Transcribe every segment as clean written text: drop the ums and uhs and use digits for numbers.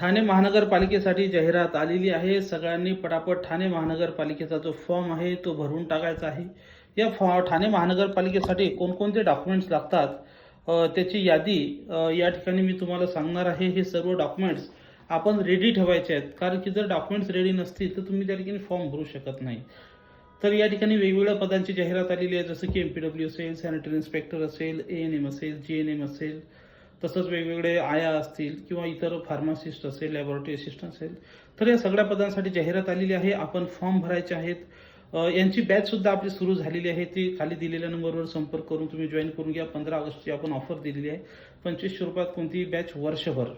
ठाणे महानगरपालिकेसाठी जाहिरात आलेली आहे. सगळ्यांनी पटापट ठाणे महानगरपालिकेचा जो फॉर्म आहे तो भरून टाकायचा आहे. या ठाणे महानगरपालिकेसाठी कोणकोणते डॉक्युमेंट्स लागतात त्याची यादी या ठिकाणी मी तुम्हाला सांगणार आहे. हे सर्व डॉक्युमेंट्स आपण रेडी ठेवायचे आहेत, कारण की जर डॉक्युमेंट्स रेडी नसतील तर तुम्ही त्या ठिकाणी फॉर्म भरू शकत नाही. तर या ठिकाणी वेगवेगळ्या पदांची जाहिरात आलेली आहे, जसं की एमपीडब्ल्यू असेल, सॅनिटरी इन्स्पेक्टर असेल, एएनएम असेल, जीएनएम असेल, तसंच वेगवेगळे आया असतील किंवा इतर फार्मासिस्ट असेल, लॅबोरेटरी असिस्टंट असेल. तर या सगळ्या पदांसाठी जाहिरात आलेली आहे. आपण फॉर्म भरायचे आहेत. यांची बॅच सुद्धा आपली सुरू झालेली आहे. ती खाली दिलेल्या नंबरवर संपर्क करून तुम्ही जॉईन करून घ्या. 15 ऑगस्टची आपण ऑफर दिलेली आहे. 2500 रुपयात कोणतीही बॅच वर्षभर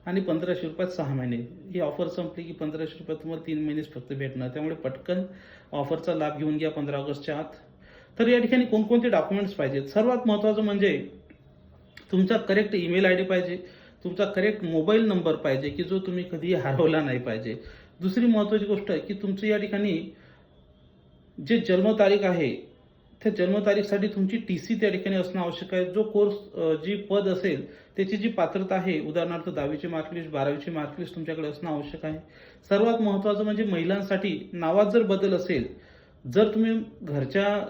आणि 1500 रुपयात 6 महिने. ही ऑफर संपली की 1500 रुपयात तुम्हाला 3 महिनेच फक्त भेटणार. त्यामुळे पटकन ऑफरचा लाभ घेऊन घ्या 15 ऑगस्टच्या आत. तर या ठिकाणी कोणकोणते डॉक्युमेंट्स पाहिजेत? सर्वात महत्त्वाचं म्हणजे तुमचा करेक्ट ईमेल आयडी पाहिजे, तुमचा करेक्ट मोबाईल नंबर पाहिजे की जो तुम्ही कधीही हरवला नाही पाहिजे. दुसरी महत्त्वाची गोष्ट आहे की तुमचं या ठिकाणी जे जन्मतारीख आहे त्या जन्मतारीखसाठी तुमची टीसी त्या ठिकाणी असणं आवश्यक आहे. जो कोर्स जी पद असेल त्याची जी पात्रता आहे, उदाहरणार्थ 10वीची मार्कलिस्ट, 12वीची मार्कलिस्ट तुमच्याकडे असणं आवश्यक आहे. सर्वात महत्त्वाचं म्हणजे महिलांसाठी नावात जर बदल असेल, जर तुम्ही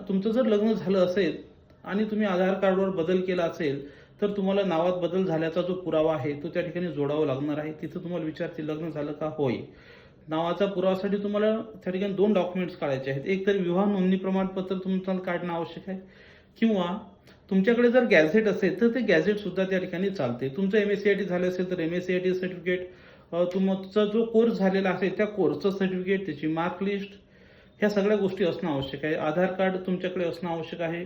तुमचं जर लग्न झालं असेल आणि तुम्ही आधार कार्डवर बदल केला असेल तर तुम्हाला नावात बदल झाल्याचा जो पुरावा आहे तो त्या ठिकाणी जोडावा लागणार आहे. तिथं तुम्हाला विचारतील लग्न झालं का? होय. नावाचा पुरावासाठी तुम्हाला त्या ठिकाणी 2 डॉक्युमेंट्स काढायचे आहेत. एक तर विवाह नोंदणी प्रमाणपत्र तुम्हाला काढणं आवश्यक आहे, किंवा तुमच्याकडे जर गॅझेट असेल तर ते गॅझेट सुद्धा त्या ठिकाणी चालते. तुमचं MSCIT झालं असेल तर MSCIT सर्टिफिकेट, तुमचा जो कोर्स झालेला असेल त्या कोर्सचं सर्टिफिकेट, त्याची मार्कलिस्ट, ह्या सगळ्या गोष्टी असणं आवश्यक आहे. आधार कार्ड तुमच्याकडे असणं आवश्यक आहे.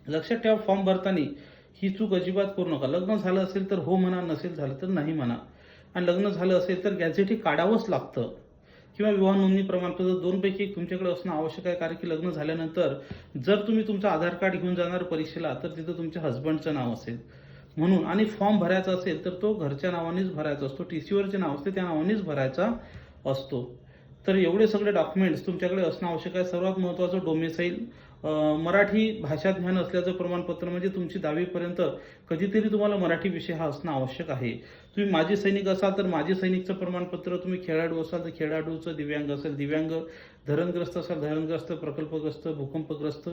लक्षात ठेवा, फॉर्म भरताना ही चूक अजिबात करू नका. लग्न झालं असेल तर हो म्हणा, नसेल झालं तर नाही म्हणा. आणि लग्न झालं असेल तर गॅझेट हे काढावंच लागतं, किंवा विवाह नोंदणी प्रमाणपत्र, 2 पैकी एक तुमच्याकडे असणं आवश्यक आहे. कारण की लग्न झाल्यानंतर जर तुम्ही तुमचं आधार कार्ड घेऊन जाणार परीक्षेला तर तिथं तुमच्या हस्बंडचं नाव असेल म्हणून. आणि फॉर्म भरायचा असेल तर तो घरच्या नावानेच भरायचा असतो, टीसीवर जे नाव असते त्या नावानेच भरायचा असतो. तर एवढे सगळे डॉक्युमेंट्स तुमच्याकडे असणं आवश्यक आहे. सर्वात महत्त्वाचं डोमेसाईल, मराठी भाषा ज्ञान असल्याचं प्रमाणपत्र, म्हणजे तुमची 10वी पर्यंत कधीतरी तुम्हाला मराठी विषय हा असणं आवश्यक आहे. तुम्ही माजी सैनिक असाल तर माजी सैनिकचं प्रमाणपत्र, तुम्ही खेळाडू असाल तर खेळाडूचं, दिव्यांग असेल दिव्यांग, धरणग्रस्त असाल धरणग्रस्त, प्रकल्पग्रस्त, भूकंपग्रस्त,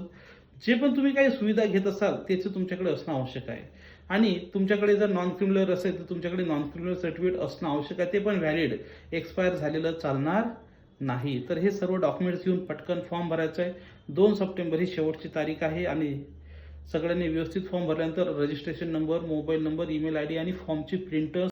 जे पण तुम्ही काही सुविधा घेत असाल त्याचं तुमच्याकडे असणं आवश्यक आहे. आणि तुमच्याकडे जर नॉन क्रिमिनल असेल तर तुमच्याकडे नॉन क्रिमिनल सर्टिफिकेट असणं आवश्यक आहे. ते पण व्हॅलिड, एक्सपायर झालेलं चालणार नाही. तर हे सर्व डॉक्युमेंट्स घेऊन पटकन फॉर्म भरायचा आहे. 2 सप्टेंबर ही शेवटची तारीख आहे. आणि सगळ्यांनी व्यवस्थित फॉर्म भरल्यानंतर registration number, mobile number, email ID आणि फॉर्मची प्रिंट